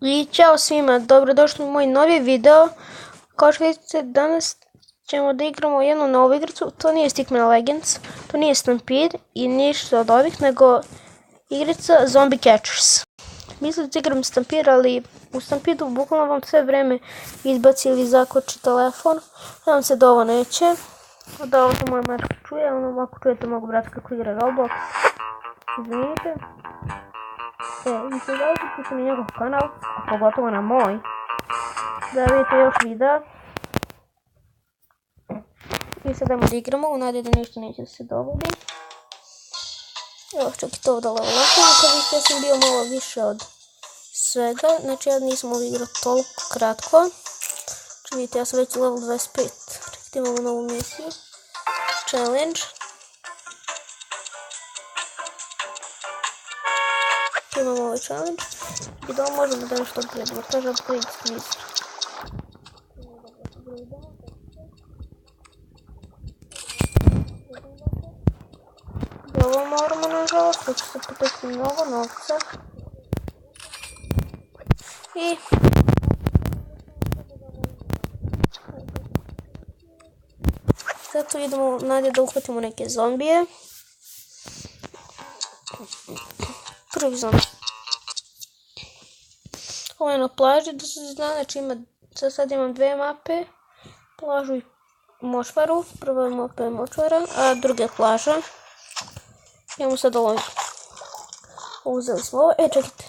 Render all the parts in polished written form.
I ćao svima, dobrodošli u moj novi video. Kao što vidite, danas ćemo da igramo jednu novu igricu. To nije Stickman Legends, to nije Stampede i ništa od ovih, nego igrica Zombie Catchers. Mislim da igram Stampede, ali u Stampedu bukvalno vam sve vreme izbaci ili zakoči telefon. Nadam se da ovo neće. Da ovo to moja mačka čuje, ako čujete mogu brati kako igra Roblox. Izvinite. I se završite na njegov kanal, pogotovo na moj, da vidite još videa. I sad idemo da igramo, u nadi da ništa neće da se dogodi. Evo čak i to da levelako, kad vidite ja sam bio malo više od svega, znači ja nisam ovo igrao toliko kratko. Znači vidite ja sam već level 25, čekajte imamo novu misiju, challenge. Imamo ovaj challenge i da možemo da nešto upgrademo, kaže upgrade squeeze. I ovo moramo nažalost, da će se potekti mnogo novca. I zato idemo nadje da uhvatimo neke zombije. Prvi zombi. Ovo je na plaži, da se zna, znači sad imam dve mape, plažu i močvaru. Prva mapa je močvara, a druga je plaža. Idemo sad ovo. Uzeli smo ovo, čekajte.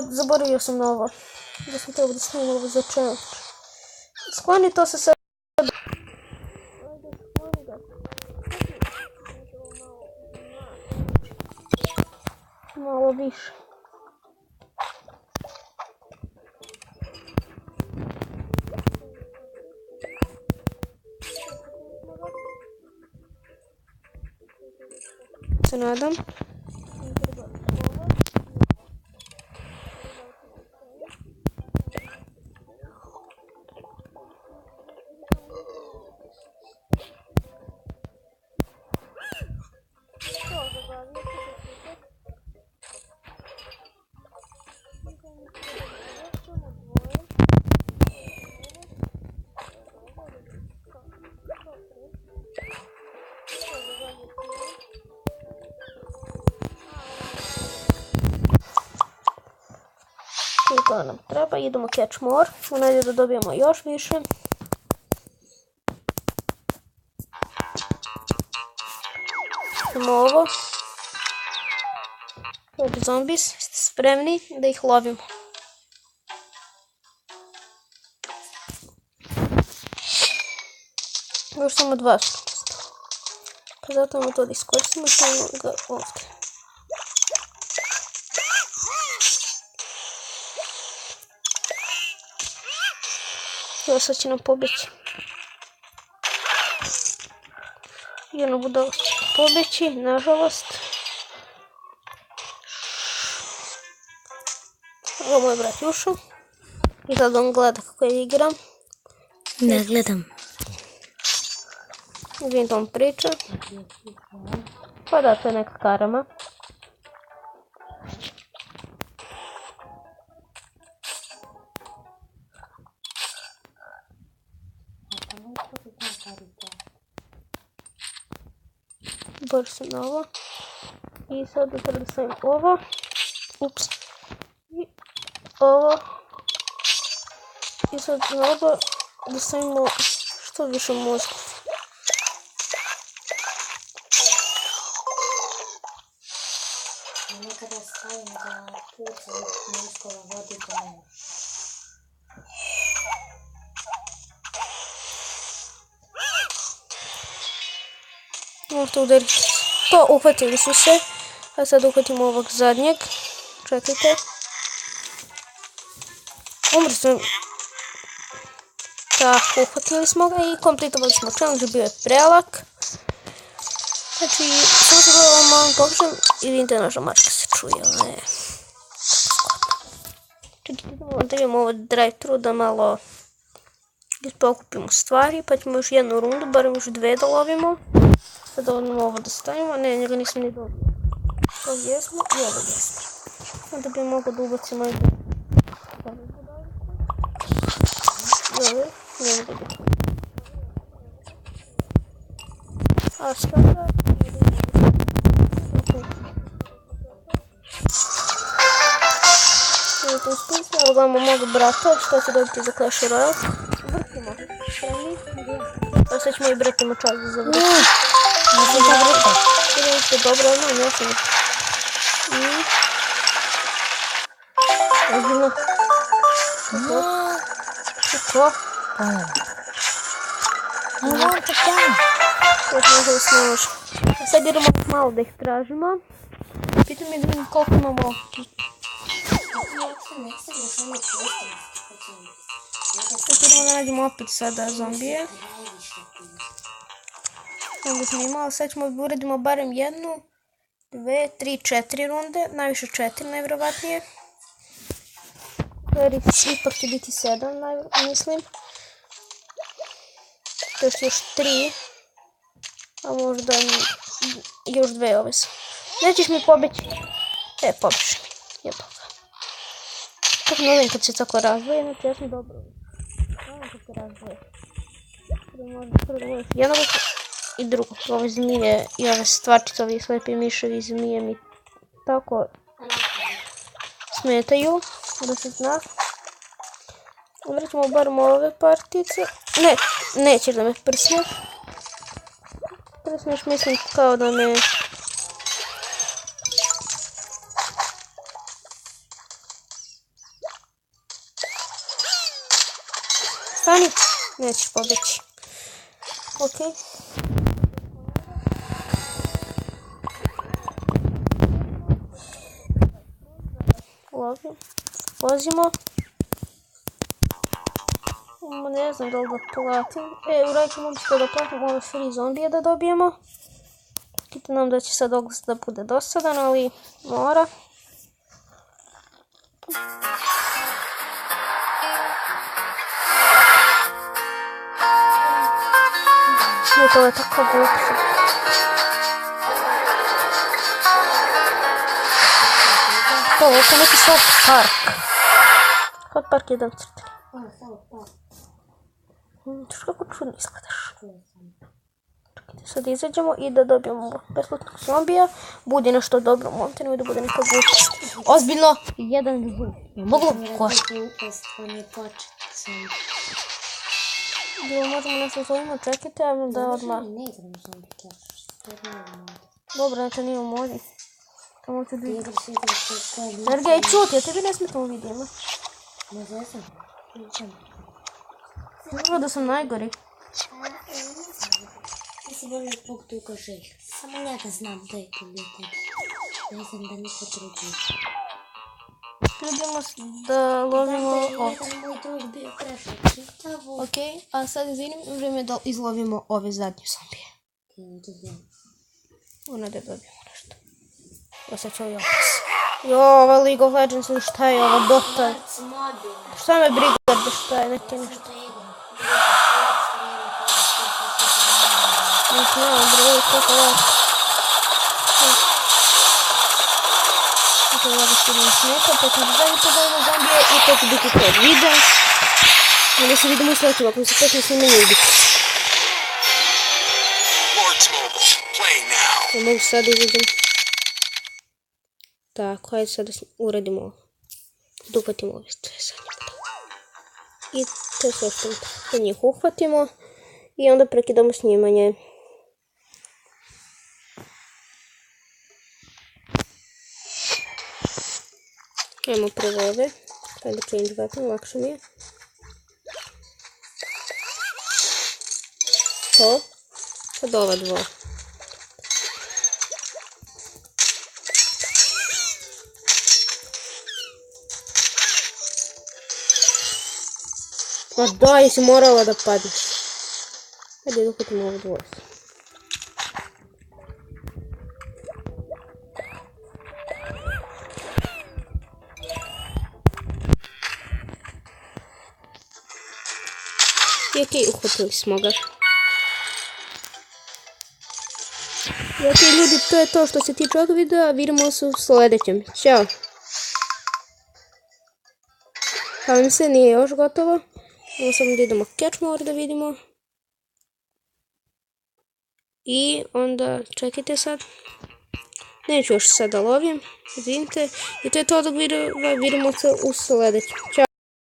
Zaboravio sam na ovo. Da sam trebao da snimam ovo za challenge. Skloni to se sad. Malo više. Se nadam. I to nam treba, idemo catch more, u nadi da dobijemo još više. Idemo ovo. Ovdje zombies, ste spremni da ih lovimo. Još samo dva su. Pa zato imamo to da iskoristimo, ćemo ga ovdje. Evo sad će nam pobjeći. Jedno budalost će pobjeći, nažalost. Ovo moj brat Jušo. I sad on gleda kako ja igram. Ne gledam. Vidim da on priča. Pa da, to je neka karama. Borim se na ovo. I sad da treba da stavim ovo. Ups. I ovo. I sad na ovo da stavimo što više mozgova. Nekada stavim da puca mozgova vodi do mene. Možete udariti. To, uhvatili su se. A sad uhvatimo ovog zadnjeg. Čekajte. Umri sam. Tako, uhvatili smo ga i kompletovali smo challenge, bio je prelak. Znači, samo se gledalo malo pokušam i vidite naša mačka se čuje, ona je čekajte da imamo ovo drive-thru da malo pokupimo stvari, pa ćemo još jednu rundu, barem još dve da lovimo. Sad ovo da stavimo, ne, njega nisam ni dobio. To jesmo i ovo jesmo. Onda bi mogao da ubacimo i a sada evo gledamo mog brata što će dobiti za Clash Royale. Vrtimo. Spremni? Evo sad ćemo i bratimo čas za vrti. Mislim da vrta. Vidim što je dobro, ono nesam. Ozbiljno. Čo? Ovo on tam. To je možda snoš. A sad idemo malo da ih tražimo. Pitam je da koliko imamo. Sad idemo da nađemo opet sada zombije. Onda smo imali, sad ćemo da uradimo barem 1, 2, 3, 4 runde. Najviše 4 najvjerovatnije. Jer ipak će biti 7, mislim. To još 3. A možda još 2 ove su. Nećeš mi pobeći. Pobeši mi. Jebo ga. Kako ne volim kad se tako razvoje, znači ja sam dobro. Volim kad se razvoje. Jednog i drugog. Ove zmije i ove stvarčice, ove slepi miševi zmije mi tako smetaju. Da se zna. Vraćamo barem ove partice. Ne, nećeš da me prsneš. Prsneš mislim kao da me... Stani! Nećeš pobeći. Okej. Lovim. Vozimo. Ne znam da li da platim. Uradit ćemo ubisto da platim ove free zombije da dobijemo. Kita nam da će sad oglas da bude dosadan, ali mora. To je tako glupo. To je neki South Park. South Park 1 crtani. Čuš kako čudno izgledaš. Čekajte, sad izađemo i da dobijemo besplatnog zombija. Bude nešto dobro u Montanu i da bude neka glupost. Ozbiljno, jedan ljubov. Mogu košati. Bilo možemo nešto zovimo, čekajte, a da odmah. Dobro, znači nije u modi. Tamo ću da igram. Sergej, čuti, ja tebi ne smetamo vidimo. Dobro da sam najgori. Ti si bolje zbog toga želja. Samo njega znam da je pobjedan. Ne znam da niko drugi. Idemo da lovimo ovdje. Moj drug bio prešao čitavo. Okej, a sad izvinim vreme da izlovimo ove zadnje zombije. Ono da dobijemo nešto. Osjećao je opis. Ova League of Legends ili šta je ova Dota? Šta me briga da šta je neki nešto. Mislim, dobro, kako je. Tako je ovo što mi smeta, pa ćemo zajedno dobijemo zombije i to će biti kod videa. Onda se vidimo u sledećem, ako mi se počne snimanje ubiti. Ja mogu sad izađem. Tako, ajde sad da uradimo ovo. Da uhvatimo ove sve zadnje. I to je sve što da njih uhvatimo. I onda prekidamo snimanje. Ajmo prvo ove. Ajde change weapon, lakše mi je. To. Sad ova dva. Pa da, jesi morala da padneš. Ajde da uhvatimo ovo dvoje. I okej, uhvatili smo ga. I okej ljudi, to je to što se tiče ovog videa. Vidimo se u sljedećem. Ćao! Šalim se, nije još gotovo. Evo samo da idemo catch da vidimo. I onda, čekajte sad. Neću još sad da lovim, izvinite. I to je to od ovog videa, vidimo se u sljedećem. Ćao!